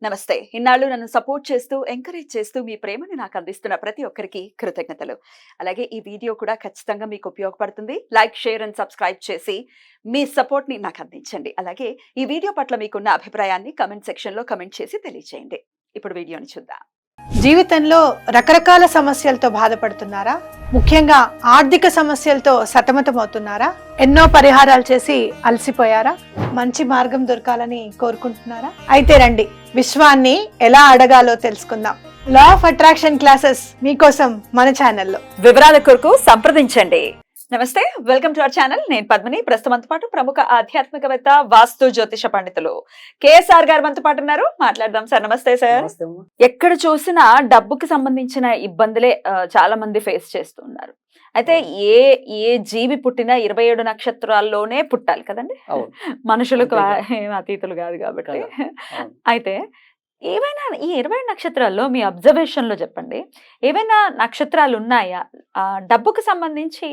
నమస్తే. ఇన్నాళ్ళు నన్ను సపోర్ట్ చేస్తూ, ఎంకరేజ్ చేస్తూ మీ ప్రేమని నాకు అందిస్తున్న ప్రతి ఒక్కరికి కృతజ్ఞతలు. అలాగే ఈ వీడియో కూడా ఖచ్చితంగా మీకు ఉపయోగపడుతుంది. లైక్, షేర్ అండ్ సబ్స్క్రైబ్ చేసి మీ సపోర్ట్‌ని నాకు అందించండి. అలాగే ఈ వీడియో పట్ల మీకున్న అభిప్రాయాన్ని కామెంట్ సెక్షన్‌లో కామెంట్ చేసి తెలియజేయండి. ఇప్పుడు వీడియోని చూద్దాం. జీవితంలో రకరకాల సమస్యలతో బాధపడుతున్నారా? ముఖ్యంగా ఆర్థిక సమస్యలతో సతమతమవుతున్నారా? ఎన్నో పరిహారాలు చేసి అలసిపోయారా? మంచి మార్గం దొరకాలని కోరుకుంటున్నారా? అయితే రండి, విశ్వాన్ని ఎలా అడగాలో తెలుసుకుందాం. లా ఆఫ్ అట్రాక్షన్ క్లాసెస్ మీకోసం మన ఛానల్లో. వివరాల కొరకు సంప్రదించండి. నమస్తే, వెల్కమ్ టు అవర్ ఛానల్. నేను పద్మిని. ప్రస్తుతంతో పాటు ప్రముఖ ఆధ్యాత్మికవేత్త, వాస్తు జ్యోతిష పండితులు కేఎస్ఆర్ గారు మనతో పాటు ఉన్నారు. మాట్లాడదాం సార్. నమస్తే సార్. ఎక్కడ చూసినా డబ్బుకి సంబంధించిన ఇబ్బందులే చాలా మంది ఫేస్ చేస్తున్నారు. అయితే ఏ జీవి పుట్టినా 27 నక్షత్రాల్లోనే పుట్టాలి కదండి. మనుషులకు అతీతులు కాదు కాబట్టి. అయితే ఏవైనా ఈ 20 నక్షత్రాల్లో మీ అబ్జర్వేషన్ లో చెప్పండి, ఏవైనా నక్షత్రాలు ఉన్నాయా డబ్బుకు సంబంధించి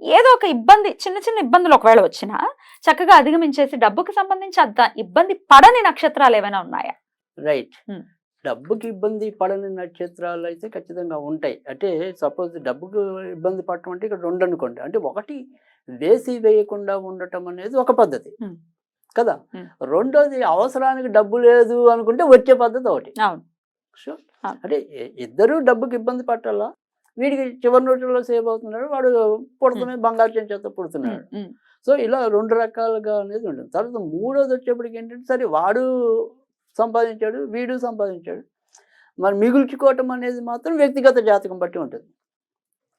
ఏదో ఒక ఇబ్బంది, చిన్న చిన్న ఇబ్బందులు ఒకవేళ వచ్చినా చక్కగా అధిగమించేసి డబ్బుకి సంబంధించి అంత ఇబ్బంది పడని నక్షత్రాలు ఏమైనా ఉన్నాయా? రైట్. డబ్బుకి ఇబ్బంది పడని నక్షత్రాలు అయితే ఖచ్చితంగా ఉంటాయి. అంటే సపోజ్ డబ్బుకు ఇబ్బంది పడటం అంటే ఇక్కడ రెండు అనుకోండి. అంటే ఒకటి వేసి వేయకుండా ఉండటం అనేది ఒక పద్ధతి కదా. రెండోది అవసరానికి డబ్బు లేదు అనుకుంటే వచ్చే పద్ధతి ఒకటి. సో అంటే ఇద్దరు డబ్బుకి ఇబ్బంది పట్టాలా, వీడికి చివరి రోజుల్లో సేవ్ అవుతున్నాడు, వాడు పుడుతున్నాడు, బంగారు చెంచేత పుడుతున్నాడు. సో ఇలా రెండు రకాలుగా అనేది ఉంటుంది. తర్వాత మూడోది వచ్చేప్పటికి ఏంటంటే, సరే వాడు సంపాదించాడు, వీడు సంపాదించాడు, మరి మిగుల్చుకోవటం అనేది మాత్రం వ్యక్తిగత జాతకం బట్టి ఉంటుంది.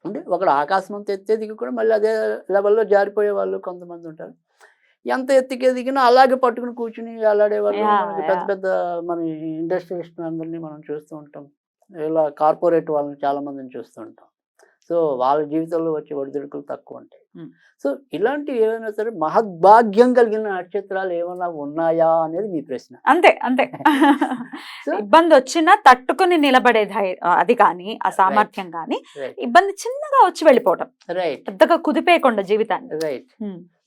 అంటే ఒకడు ఆకాశం అంత ఎత్తే దిగి కూడా మళ్ళీ అదే లెవెల్లో జారిపోయే వాళ్ళు కొంతమంది ఉంటారు. ఎంత ఎత్తుకే దిగినా అలాగే పట్టుకుని కూర్చుని అలాడే వాళ్ళు మనకి పెద్ద పెద్ద మన ఇండస్ట్రియలిస్ట్ అందరినీ మనం చూస్తూ ఉంటాం. ఇలా కార్పొరేట్ వాళ్ళని చాలా మందిని చూస్తూ ఉంటాం. సో వాళ్ళ జీవితంలో వచ్చే ఒడిదుడుకులు తక్కువ ఉంటాయి. సో ఇలాంటివి ఏమైనా సరే మహద్భాగ్యం కలిగిన నక్షత్రాలు ఏమైనా ఉన్నాయా అనేది మీ ప్రశ్న. అంతే అంతే. ఇబ్బంది వచ్చినా తట్టుకుని నిలబడే అది కానీ, ఆ సామర్థ్యం కానీ, ఇబ్బంది చిన్నగా వచ్చి వెళ్ళిపోవటం, రైట్, పెద్దగా కుదిపేయకుండా జీవితాన్ని. రైట్.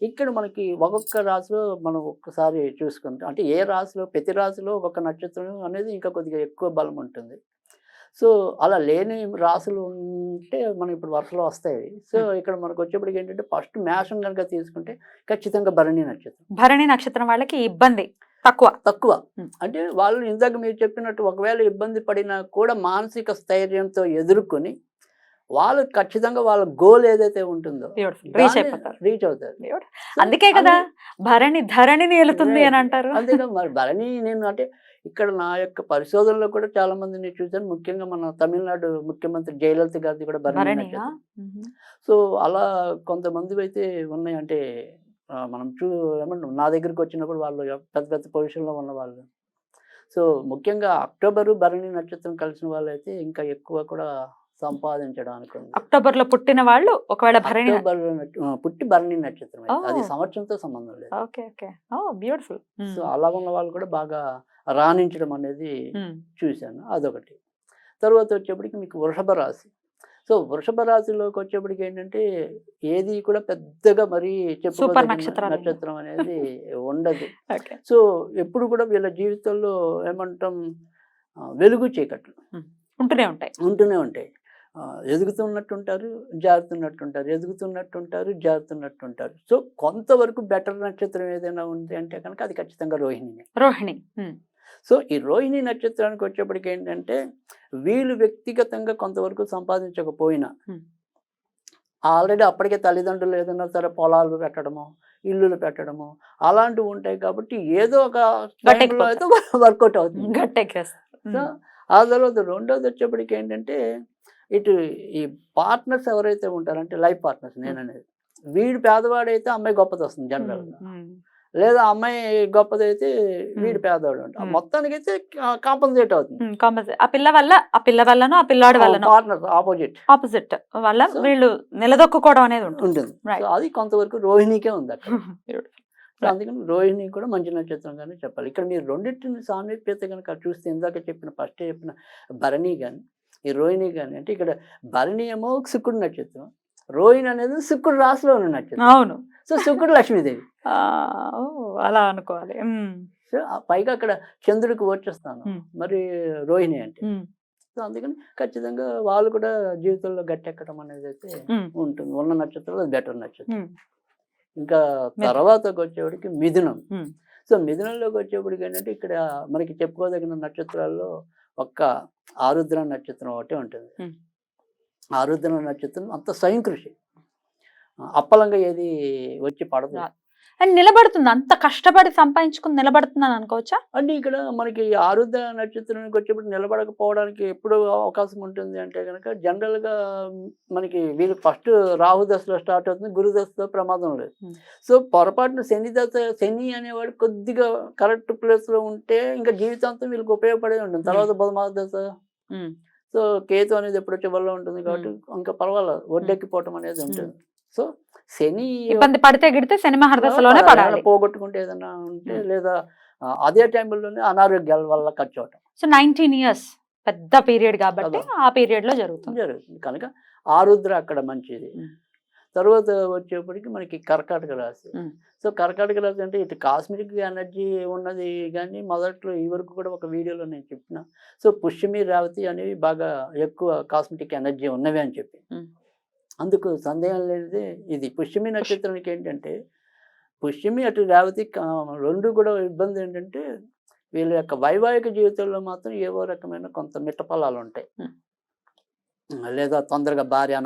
ఇక్కడ మనకి ఒక్కొక్క రాశిలో మనం ఒక్కసారి చూసుకుంటాం. అంటే ఏ రాశిలో, ప్రతి రాశిలో ఒక్కొక్క నక్షత్రం అనేది ఇంకా కొద్దిగా ఎక్కువ బలం ఉంటుంది. సో అలా లేని రాశులు ఉంటే మనం ఇప్పుడు వరుసలో వస్తాయి. సో ఇక్కడ మనకు వచ్చేప్పటికి ఏంటంటే, ఫస్ట్ మేషం కనుక తీసుకుంటే ఖచ్చితంగా భరణి నక్షత్రం. భరణి నక్షత్రం వాళ్ళకి ఇబ్బంది తక్కువ. అంటే వాళ్ళు ఇందాక మీరు చెప్పినట్టు ఒకవేళ ఇబ్బంది పడినా కూడా మానసిక స్థైర్యంతో ఎదుర్కొని వాళ్ళు ఖచ్చితంగా వాళ్ళ గోల్ ఏదైతే ఉంటుందో రీచ్ అవుతారు. అందుకే కదా భరణి ధరణిని వెళుతుంది అని అంటారు. అంతేగా మరి భరణి. నేను అంటే ఇక్కడ నా యొక్క పరిశోధనలో కూడా చాలా మందిని చూశాను. ముఖ్యంగా మన తమిళనాడు ముఖ్యమంత్రి జయలలిత గారిది కూడా భరణి. సో అలా కొంతమంది అయితే ఉన్నాయి. అంటే మనం ఏమంటాం, నా దగ్గరికి వచ్చినప్పుడు వాళ్ళు పెద్ద పెద్ద పొజిషన్లో ఉన్న వాళ్ళు. సో ముఖ్యంగా అక్టోబరు భరణి నక్షత్రం కలిసిన వాళ్ళు అయితే ఇంకా ఎక్కువ కూడా సంపాదించడానికి. అక్టోబర్ లో పుట్టిన వాళ్ళు ఒకవేళ పుట్టి భరణి నక్షత్రం అది సంవత్సరంతో సంబంధం లేదు. బ్యూటిఫుల్. సో అలా ఉన్న వాళ్ళు కూడా బాగా రాణించడం అనేది చూశాను. అదొకటి. తర్వాత వచ్చేప్పటికి మీకు వృషభ రాశి. సో వృషభ రాశిలోకి వచ్చేప్పటికి ఏంటంటే ఏది కూడా పెద్దగా మరీ చెప్పుకోదగిన నక్షత్రం అనేది ఉండదు. సో ఎప్పుడు కూడా వీళ్ళ జీవితంలో ఏమంటాం, వెలుగు చీకట్లు ఉంటూనే ఉంటాయి. ఎదుగుతున్నట్టుంటారు, జారుతున్నట్టుంటారు, ఎదుగుతున్నట్టుంటారు, జారుతున్నట్టుంటారు. సో కొంతవరకు బెటర్ నక్షత్రం ఏదైనా ఉంది అంటే కనుక అది ఖచ్చితంగా రోహిణి. సో ఈ రోహిణి నక్షత్రానికి వచ్చేప్పటికి ఏంటంటే, వీళ్ళు వ్యక్తిగతంగా కొంతవరకు సంపాదించకపోయినా ఆల్రెడీ అప్పటికే తల్లిదండ్రులు ఏదైనా సరే పొలాలు పెట్టడము, ఇల్లులు పెట్టడము అలాంటివి ఉంటాయి. కాబట్టి ఏదో ఒక టైంలో అయితే వర్కౌట్ అవుతుంది. సో ఆ తర్వాత రెండోది వచ్చేప్పటికి ఏంటంటే, ఇటు ఈ పార్ట్నర్స్ ఎవరైతే ఉంటారంటే లైఫ్ పార్ట్నర్స్, నేననేది వీడు పేదవాడైతే అమ్మాయి గొప్పది వస్తుంది జనరల్గా, లేదా అమ్మాయి గొప్పదైతే వీడు పేదవాడు అంటే మొత్తానికి అయితే కాంపన్సేట్ అవుతుంది. ఆ పిల్ల వల్లనో ఆ పిల్లాడి వల్లనో పార్ట్నర్స్ ఆపోజిట్ వల్ల వీళ్ళు నిలదొక్కుకోవడం అనేది ఉంటుంది. సో అది కొంతవరకు రోహిణికే ఉంది అక్కడ. అందుకని రోహిణి కూడా మంచి నక్షత్రంగానే చెప్పాలి. ఇక్కడ మీరు రెండింటిని సామీప్యత కనుక చూస్తే, ఇందాక ఫస్ట్ చెప్పిన భరణి కానీ ఈ రోహిణి కానీ, అంటే ఇక్కడ భరణి ఏమో శుక్రుడు నక్షత్రం, రోహిణి అనేది శుక్రుడు రాశిలో ఉన్న నక్షత్రం. అవును. సో శుక్రుడు లక్ష్మీదేవి అలా అనుకోవాలి. సో సో పైగా అక్కడ చంద్రుడికి వచ్చేస్తాను మరి రోహిణి అంటే. సో అందుకని ఖచ్చితంగా వాళ్ళు కూడా జీవితంలో గట్టెక్కడం అనేది అయితే ఉంటుంది. ఉన్న నక్షత్రాలు అది బెటర్ నక్షత్రం. ఇంకా తర్వాతకి వచ్చేవాడికి మిథునం. సో మిథునంలోకి వచ్చేప్పటికి ఏంటంటే ఇక్కడ మనకి చెప్పుకోదగిన నక్షత్రాల్లో ఒక్క ఆరుద్ర నక్షత్రం ఒకటే ఉంటుంది. ఆరుద్ర నక్షత్రం అంత స్వయం కృషి, అప్పలంగా ఏది వచ్చి పడదు. అండ్ నిలబడుతుంది, అంత కష్టపడి సంపాదించుకుని నిలబడుతుందని అనుకోవచ్చా? అంటే ఇక్కడ మనకి ఆరుద్ర నక్షత్రానికి వచ్చేప్పుడు నిలబడకపోవడానికి ఎప్పుడు అవకాశం ఉంటుంది అంటే కనుక జనరల్గా మనకి వీళ్ళు ఫస్ట్ రాహు దశలో స్టార్ట్ అవుతుంది, గురు దశలో ప్రమాదం లేదు. సో పొరపాటున శని అనేవాడు కొద్దిగా కరెక్ట్ ప్లేస్లో ఉంటే ఇంకా జీవితాంతం వీళ్ళకి ఉపయోగపడే ఉంటుంది. తర్వాత బుధమాస దశ, సో కేతు అనేది ఎప్పుడు వచ్చే వల్ల ఉంటుంది కాబట్టి ఇంకా పర్వాలేదు, ఒడ్డెక్కిపోవటం అనేది ఉంటుంది. సో శని ఇబ్బంది పడితే గిడితే శని మహర్దశలోనే పడాలి, పోగొట్టుకుంటే ఏదైనా ఉంటే, లేదా అదే టైంలోనే అనారోగ్యాల వల్ల ఖర్చు అవటం. సో 19 years పెద్ద పీరియడ్ కాబట్టి ఆ పీరియడ్ లో జరుగుతుంది కనుక ఆరుద్ర అక్కడ మంచిది. తర్వాత వచ్చేప్పటికి మనకి కర్కాటక రాశి. సో కర్కాటక రాశి అంటే ఇటు కాస్మిక్ ఎనర్జీ ఉన్నది కానీ మొదట్లో ఈ వరకు కూడా ఒక వీడియోలో నేను చెప్పిన. సో పుష్యమి రేవతి అనేవి బాగా ఎక్కువ కాస్మెటిక్ ఎనర్జీ ఉన్నవి అని చెప్పి, అందుకు సందేహం లేనిదే ఇది. పుష్యమి నక్షత్రానికి ఏంటంటే పుష్యమి అటు రేవతి రెండు కూడా ఇబ్బంది ఏంటంటే వీళ్ళ యొక్క వైవాహిక జీవితంలో మాత్రం ఏవో రకమైన కొంత మిట్టపల్లాలు ఉంటాయి. లేదా తొందరగా భార్య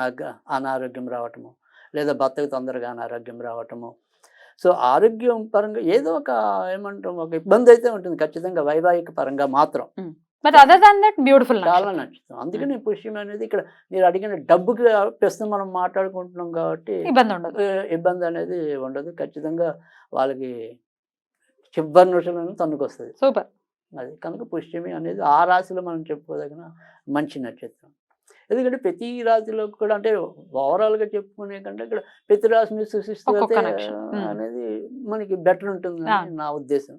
అనారోగ్యం రావటము, లేదా భర్తకు తొందరగా అనారోగ్యం రావటము. సో ఆరోగ్యం పరంగా ఏదో ఒక ఏమంటాం ఒక ఇబ్బంది అయితే ఉంటుంది ఖచ్చితంగా వైవాహిక పరంగా మాత్రం. But other than that beautiful, చాలా నచ్చుతుంది. అందుకని పుష్యం అనేది ఇక్కడ మీరు అడిగిన డబ్బుకి ప్రస్తుతం మనం మాట్లాడుకుంటున్నాం కాబట్టి ఇబ్బంది అనేది ఉండదు. ఖచ్చితంగా వాళ్ళకి చివరి నిమిషాలను తన్నుకొస్తుంది. సూపర్. అది కనుక పుష్యమి అనేది ఆ రాశిలో మనం చెప్పుకోదగిన మంచి నక్షత్రం. ఎందుకంటే ప్రతి రాశిలో కూడా అంటే ఓవరాల్గా చెప్పుకునే కంటే ఇక్కడ ప్రతి రాశిని సృష్టిస్తూ అనేది మనకి బెటర్ ఉంటుంది నా ఉద్దేశం.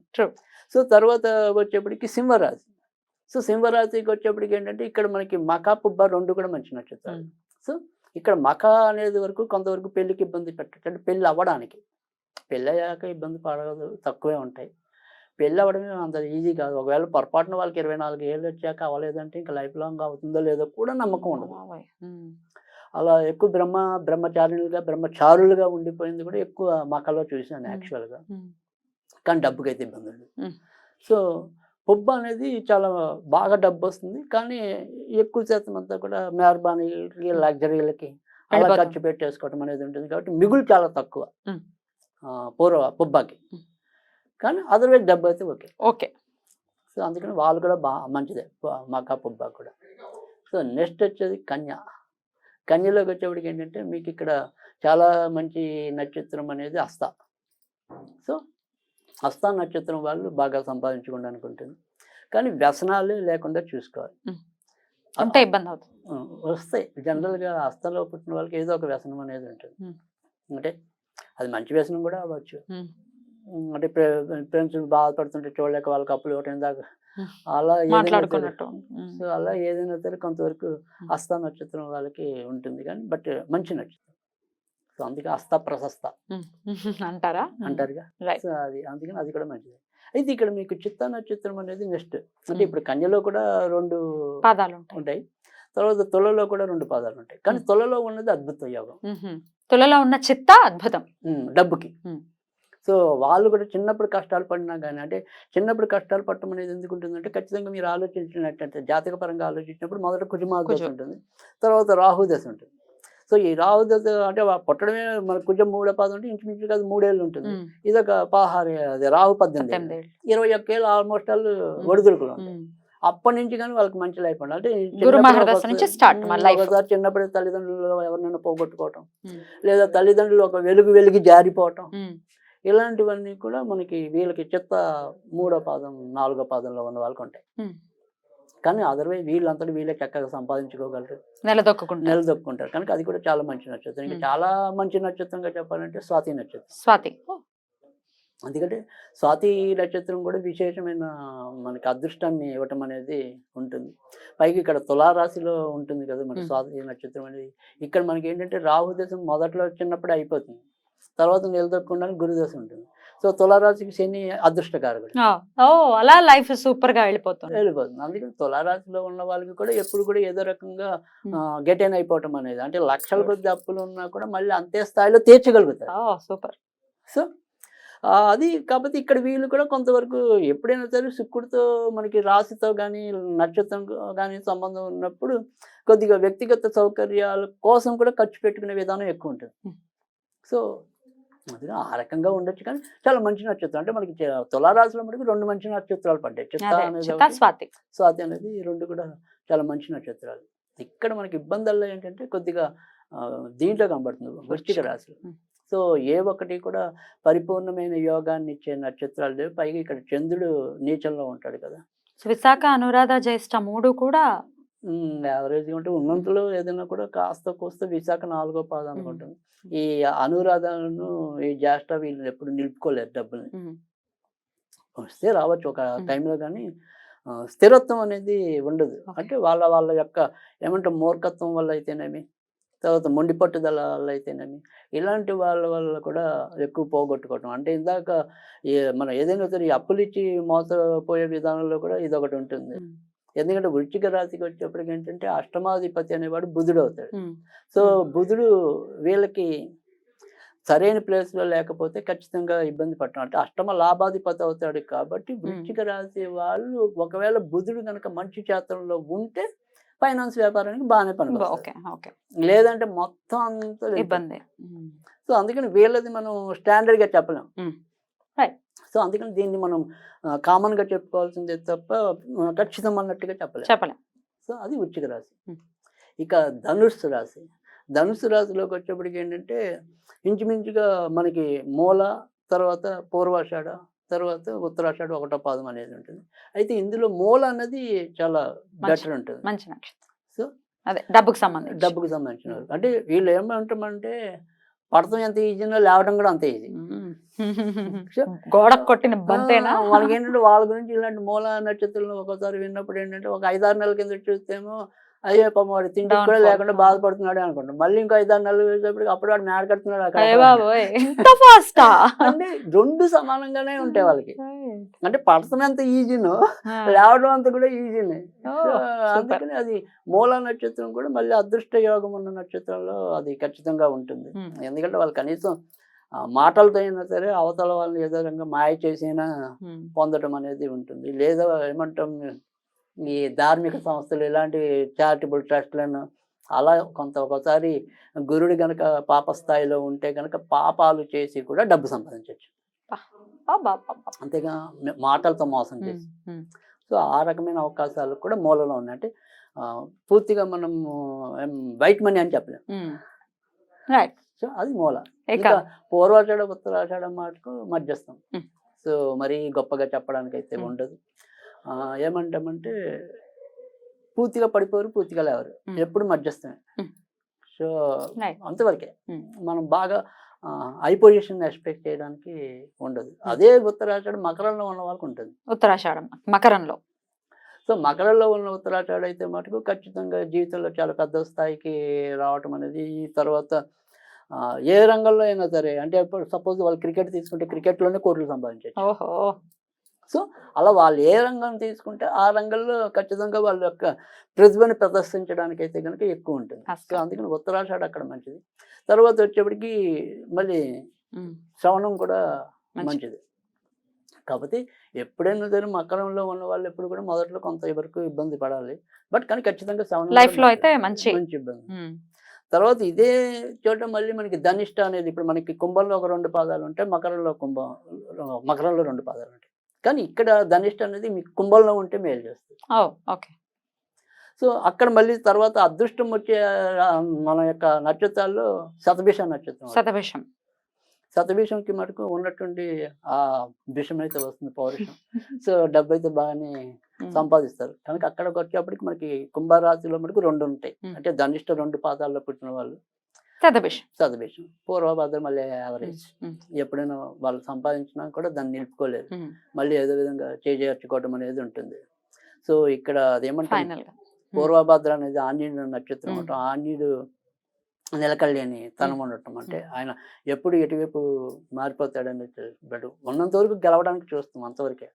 సో తర్వాత వచ్చేప్పటికి సింహరాశి. సో సింహరాశికి వచ్చేప్పటికి ఏంటంటే ఇక్కడ మనకి మఖ పుబ్బ రెండు కూడా మంచి నక్షత్రాలు. సో ఇక్కడ మఖ అనేది వరకు కొంతవరకు పెళ్లికి ఇబ్బంది పెట్టచ్చు, అంటే పెళ్ళి అవ్వడానికి. పెళ్ళి అయ్యాక ఇబ్బంది పడదు, తక్కువే ఉంటాయి. పెళ్ళి అవ్వడమే అంత ఈజీ కాదు. ఒకవేళ పొరపాటున వాళ్ళకి 24 ఏళ్ళు వచ్చాక అవ్వలేదంటే ఇంకా లైఫ్ లాంగ్ అవుతుందో లేదో కూడా నమ్మకం ఉండదు. అలా ఎక్కువ బ్రహ్మచారులుగా ఉండిపోయింది కూడా ఎక్కువ మఖలో చూసాను యాక్చువల్గా. కానీ డబ్బుకైతే ఇబ్బంది ఉండదు. సో పుబ్బ అనేది చాలా బాగా డబ్బు వస్తుంది, కానీ ఎక్కువ శాతం అంతా కూడా మెహర్బానీలకి లగ్జరీలకి అలా ఖర్చు పెట్టేసుకోవడం అనేది ఉంటుంది కాబట్టి మిగులు చాలా తక్కువ పుబ్బకి. కానీ అదర్వైజ్ డబ్బు అయితే ఓకే. సో అందుకని వాళ్ళు కూడా బాగా మంచిదే మకా పుబ్బ కూడా. సో నెక్స్ట్ వచ్చేది కన్య. కన్యలోకి వచ్చేప్పటికి ఏంటంటే మీకు ఇక్కడ చాలా మంచి నక్షత్రం అనేది హస్త. సో హస్త నక్షత్రం వాళ్ళు బాగా సంపాదించుకోవడానికి ఉంటుంది, కానీ వ్యసనాలే లేకుండా చూసుకోవాలి. అంటే ఇబ్బంది అవుతుంది, వస్తాయి. జనరల్గా హస్తంలో పుట్టిన వాళ్ళకి ఏదో ఒక వ్యసనం అనేది ఉంటుంది. అంటే అది మంచి వ్యసనం కూడా అవ్వచ్చు. అంటే ఫ్రెండ్స్ బాధపడుతుంటే చూడలేక వాళ్ళకి అప్పులు ఇవ్వటం దాకా అలా మాట్లాడుకున్నట్టు. సో అలా ఏదైనా సరే కొంతవరకు హస్త నక్షత్రం వాళ్ళకి ఉంటుంది, కానీ బట్ మంచి నక్షత్రం. సో అందుకే హస్త ప్రశస్త అంటారుగా. సో అది అందుకని అది కూడా మంచిది. అయితే ఇక్కడ మీకు చిత్తా నక్షత్రం అనేది నెక్స్ట్. అంటే ఇప్పుడు కన్యలో కూడా 2 పాదాలు ఉంటాయి, తర్వాత తులలో కూడా 2 పాదాలు ఉంటాయి. కానీ తులలో ఉన్నది అద్భుత యోగం. తులలో ఉన్న చిత్త అద్భుతం డబ్బుకి. సో వాళ్ళు కూడా చిన్నప్పుడు కష్టాలు పడినా కానీ, అంటే చిన్నప్పుడు కష్టాలు పడటం అనేది ఎందుకు ఉంటుందంటే ఖచ్చితంగా మీరు ఆలోచించినట్టయితే జాతక పరంగా ఆలోచించినప్పుడు మొదట కుజమాస దశ ఉంటుంది, తర్వాత రాహు దశ ఉంటుంది. సో ఈ రాహు దశ అంటే పుట్టడమే మన కుజం 3వ పాదం అంటే ఇంచుమించు కాదు 3 ఏళ్ళు ఉంటుంది. ఇదొక 16 రాహు 18 21 ఏళ్ళు ఆల్మోస్ట్ వాళ్ళు ఒడిదుడుకులు ఉంటాయి. అప్పటి నుంచి కానీ వాళ్ళకి మంచి లైఫ్ ఉండాలి. అంటే ఒకసారి చిన్నప్పుడు తల్లిదండ్రులు ఎవరినైనా పోగొట్టుకోవటం, లేదా తల్లిదండ్రులు ఒక వెలిగి జారిపోవటం, ఇలాంటివన్నీ కూడా మనకి వీళ్ళకి చిత్త 3వ పాదం 4వ పాదంలో ఉన్న వాళ్ళకి ఉంటాయి. కానీ అదర్వైజ్ వీళ్ళంతటి వీళ్ళే చక్కగా సంపాదించుకోగలరు, నిలదొక్కుంటారు. కనుక అది కూడా చాలా మంచి నక్షత్రం. ఇంకా చాలా మంచి నక్షత్రంగా చెప్పాలంటే స్వాతి నక్షత్రం. ఎందుకంటే స్వాతి నక్షత్రం కూడా విశేషమైన మనకి అదృష్టాన్ని ఇవ్వటం అనేది ఉంటుంది. పైకి ఇక్కడ తులారాశిలో ఉంటుంది కదా మన స్వాతి నక్షత్రం అనేది. ఇక్కడ మనకి ఏంటంటే రాహు దశ మొదట్లో చిన్నప్పుడే అయిపోతుంది, తర్వాత నిలదొక్కడానికి గురుదశ ఉంటుంది. సో తులారాశికి శని అదృష్టకారకుడు ఓ అలా లైఫ్ సూపర్ గా వెళ్ళిపోతుంది. వెళ్ళిపోతుంది. అందుకని తులారాశిలో ఉన్న వాళ్ళకి కూడా ఎప్పుడు కూడా ఏదో రకంగా గెటైన్ అయిపోవటం అనేది, అంటే లక్షల కొద్ది అప్పులు ఉన్నా కూడా మళ్ళీ అంతే స్థాయిలో తీర్చగలుగుతారు. సూపర్. సో అది కాకపోతే ఇక్కడ వీళ్ళు కూడా కొంతవరకు ఎప్పుడైనా సరే శుక్రుడితో మనకి రాశితో కానీ నక్షత్రం కానీ సంబంధం ఉన్నప్పుడు కొద్దిగా వ్యక్తిగత సౌకర్యాల కోసం కూడా ఖర్చు పెట్టుకునే విధానం ఎక్కువ ఉంటుంది. సో అది ఆ రకంగా ఉండొచ్చు. కానీ చాలా మంచి నక్షత్రం, అంటే మనకి తులారాశిలో మనకి 2 మంచి నక్షత్రాలు పడ్డాయి, చిత్త అనేది స్వాతి, స్వాతి అనేది, 2 కూడా చాలా మంచి నక్షత్రాలు. ఇక్కడ మనకి ఇబ్బందుల్లో ఏంటంటే కొద్దిగా దీంట్లో కనబడుతుంది వృశ్చిక రాశి. సో ఏ ఒక్కటి కూడా పరిపూర్ణమైన యోగాన్ని ఇచ్చే నక్షత్రాలు లేవు. పైగా ఇక్కడ చంద్రుడు నీచంలో ఉంటాడు కదా. విశాఖ, అనురాధ, జ్యేష్ఠ 3 కూడా యావరేజ్గా ఉంటే ఉన్నంతలో ఏదైనా కూడా కాస్త కోస్త విశాఖ 4వ పాదం అనుకుంటుంది. ఈ అనురాధను ఈ జ్యేష్ఠ వీళ్ళు ఎప్పుడు నిలుపుకోలేరు డబ్బుల్ని. వస్తే రావచ్చు ఒక టైంలో, కానీ స్థిరత్వం అనేది ఉండదు. అంటే వాళ్ళ వాళ్ళ యొక్క ఏమంటే మూర్ఖత్వం వల్ల అయితేనేమి, తర్వాత మొండి పట్టుదల వల్ల అయితేనేమి, ఇలాంటి వాళ్ళ వల్ల కూడా ఎక్కువ పోగొట్టుకోవటం. అంటే ఇందాక మనం ఏదైనా సరే అప్పులు ఇచ్చి మోసపోయే విధానంలో కూడా ఇదొకటి ఉంటుంది. ఎందుకంటే వృశ్చిక రాశికి వచ్చేప్పటికి ఏంటంటే అష్టమాధిపతి అనేవాడు బుధుడు అవుతాడు. సో బుధుడు వీళ్ళకి సరైన ప్లేస్లో లేకపోతే ఖచ్చితంగా ఇబ్బంది పడటం. అంటే అష్టమ లాభాధిపతి అవుతాడు కాబట్టి వృశ్చిక రాశి వాళ్ళు ఒకవేళ బుధుడు కనుక మంచి చేతంలో ఉంటే ఫైనాన్స్ వ్యాపారానికి బాగానే పని, లేదంటే మొత్తం అంతా ఇబ్బంది. సో అందుకని వీళ్ళది మనం స్టాండర్డ్గా చెప్పలేం. సో అందుకని దీన్ని మనం కామన్గా చెప్పుకోవాల్సిందే తప్ప ఖచ్చితం అన్నట్టుగా చెప్పలేం. సో అది వృశ్చిక రాశి. ఇక ధనుస్సు రాశి. ధనుస్సు రాశిలోకి వచ్చేప్పటికి ఏంటంటే ఇంచుమించుగా మనకి మూల, తర్వాత పూర్వాషాఢ, తర్వాత ఉత్తరాషాఢ 1వ పాదం అనేది ఉంటుంది. అయితే ఇందులో మూల అనేది చాలా బెటర్ ఉంటుంది, మంచి నక్షత్రం. సో అదే డబ్బుకు సంబంధించిన అంటే వీళ్ళు ఏమంటామంటే పడతాం ఎంత ఈజీనో లేవడం కూడా అంతే ఈజీ. గోడ కొట్టిన బంతేనా వాళ్ళకి ఏంటంటే వాళ్ళ గురించి ఇలాంటి మూల నక్షత్రాలను ఒక్కోసారి విన్నప్పుడు ఏంటంటే ఒక 5-6 నెలల కింద చూస్తేమో అయ్యే పాపం వాడు తిండికి కూడా లేకుండా బాధపడుతున్నాడు అనుకుంటాం. మళ్ళీ ఇంకో 5-6 నెలలు వేసేప్పటికి అప్పుడు వాడు మేడ కడుతున్నాడు. అంటే 2 సమానంగానే ఉంటాయి వాళ్ళకి. అంటే పడుతున్నంత ఈజీనో లేవడం అంత కూడా ఈజీనే. అందుకని అది మూల నక్షత్రం కూడా మళ్ళీ అదృష్ట యోగం ఉన్న నక్షత్రంలో అది ఖచ్చితంగా ఉంటుంది. ఎందుకంటే వాళ్ళు కనీసం మాటలతో అయినా సరే అవతల వాళ్ళని ఏదో రకంగా మాయ చేసైనా పొందడం అనేది ఉంటుంది. లేదా ఏమంటాం, ఈ ధార్మిక సంస్థలు ఇలాంటి చారిటబుల్ ట్రస్ట్లను అలా ఒకసారి గురుడు గనక పాపస్థాయిలో ఉంటే గనక పాపాలు చేసి కూడా డబ్బు సంపాదించవచ్చు, అంతేగా మాటలతో మోసం చేసి. సో ఆ రకమైన అవకాశాలు కూడా మూలలో ఉన్నాయి. అంటే పూర్తిగా మనం వైట్ మనీ అని చెప్పలేం. సో అది మూల. ఇంకా పూర్వాషాఢ ఉత్తరాషాఢ మాటకు మధ్యస్థం. సో మరీ గొప్పగా చెప్పడానికి అయితే ఉండదు. ఏమంటామంటే పూర్తిగా పడిపోరు, పూర్తిగా లేవరు, ఎప్పుడు మధ్యస్థమే. సో అంతవరకే. మనం బాగా హై పొజిషన్ ఎక్స్పెక్ట్ చేయడానికి ఉండదు. అదే ఉత్తరాషాఢ మకరంలో ఉన్న వాళ్ళకి ఉంటుంది. ఉత్తరాషాఢం మకరంలో. సో మకరంలో ఉన్న ఉత్తరాషాఢ అయితే మటుకు ఖచ్చితంగా జీవితంలో చాలా పెద్ద స్థాయికి రావటం అనేది. తర్వాత ఏ రంగంలో అయినా సరే, అంటే సపోజ్ వాళ్ళు క్రికెట్ తీసుకుంటే క్రికెట్లోనే కోట్లు సంపాదించవచ్చు. సో అలా వాళ్ళు ఏ రంగం తీసుకుంటే ఆ రంగంలో ఖచ్చితంగా వాళ్ళ యొక్క ప్రతిభని ప్రదర్శించడానికి అయితే కనుక ఎక్కువ ఉంటుంది. సో అందుకని ఉత్తరాషాఢ అక్కడ మంచిది. తర్వాత వచ్చేప్పటికి మళ్ళీ శ్రవణం కూడా మంచిది. కాకపోతే ఎప్పుడైనా సరే మకరంలో ఉన్న వాళ్ళు ఎప్పుడు కూడా మొదట్లో కొంత వరకు ఇబ్బంది పడాలి. బట్ కానీ ఖచ్చితంగా శ్రవణం లైఫ్ లో అయితే మంచి ఇబ్బంది. తర్వాత ఇదే చోట మళ్ళీ మనకి ధనిష్ట అనేది, ఇప్పుడు మనకి కుంభంలో ఒక 2 పాదాలు ఉంటాయి, మకరంలో 2 పాదాలు ఉంటాయి. కానీ ఇక్కడ ధనిష్ట అనేది మీకు కుంభంలో ఉంటే మేలు చేస్తుంది. సో అక్కడ మళ్ళీ తర్వాత అదృష్టం వచ్చే మన యొక్క నక్షత్రాల్లో శతభిష నక్షత్రం. శతభిషంకి మటుకు ఉన్నటువంటి ఆ భిషం అయితే వస్తుంది, పౌరుషం. సో డబ్బు అయితే బాగానే సంపాదిస్తారు. కనుక అక్కడికి వచ్చేప్పటికి మనకి కుంభరాశిలో మటుకు 2 ఉంటాయి. అంటే ధనిష్ట 2 పాదాల్లో పుట్టిన వాళ్ళు శతభిషం, పూర్వభద్ర మళ్ళీ యావరేజ్. ఎప్పుడైనా వాళ్ళు సంపాదించినా కూడా దాన్ని నిలుపుకోలేదు, మళ్ళీ ఏదో విధంగా చేజేర్చుకోవడం అనేది ఉంటుంది. సో ఇక్కడ అదేమంటారు, పూర్వభద్ర అనేది ఆంజనేయుడు నక్షత్రం. ఆంజనేయుడు నిలకడలేని తనం ఉండటం. అంటే ఆయన ఎప్పుడు ఎటువైపు మారిపోతాడనేది బట్ ఉన్నంత వరకు గెలవడానికి చూస్తాం అంతవరకే.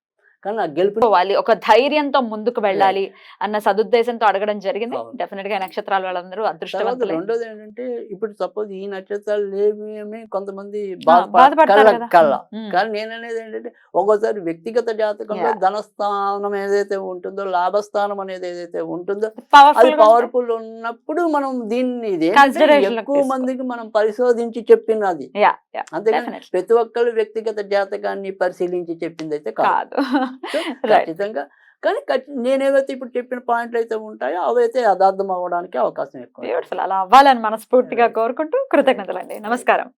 కానీ ఆ గెలుపు వాళ్ళు ఒక ధైర్యంతో ముందుకు వెళ్ళాలి అన్న సదుద్దేశంతో అడగడం జరిగింది. అవును. డెఫినెట్ గా నక్షత్రాల వాళ్ళందరూ తర్వాత అదృష్టవంతులే. రెండోది ఏంటంటే ఇప్పుడు సపోజ్ ఈ నక్షత్రాలు లేవి కొంతమంది బాధపడతారు కదా. కళ్ళ ఉమ్. కానీ నేను అనేది ఏంటంటే ఒక్కోసారి వ్యక్తిగత జాతకంలో Yeah. ధనస్థానం ఏదైతే ఉంటుందో లాభస్థానం అనేది ఏదైతే ఉంటుందో అది Powerful గా ఉంటాయి. పవర్ఫుల్ ఉన్నప్పుడు మనం దీన్ని Consideration లోకి ఎక్కువ తీసుకో. మందికి మనం పరిశోధించి చెప్పినది. Yeah, yeah, అంతేగాని definitely. ప్రతి ఒక్కరు వ్యక్తిగత జాతకాన్ని పరిశీలించి చెప్పింది అయితే కాదు. కాదు. So Right. ఖచ్చితంగా కానీ నేనేవైతే ఇప్పుడు చెప్పిన పాయింట్లు అయితే ఉంటాయో అవైతే యథార్థం అవ్వడానికి అవకాశం ఎక్కువ. బ్యూటిఫుల్. అలా అవ్వాలని మనస్ఫూర్తిగా కోరుకుంటూ కృతజ్ఞతలండి. నమస్కారం.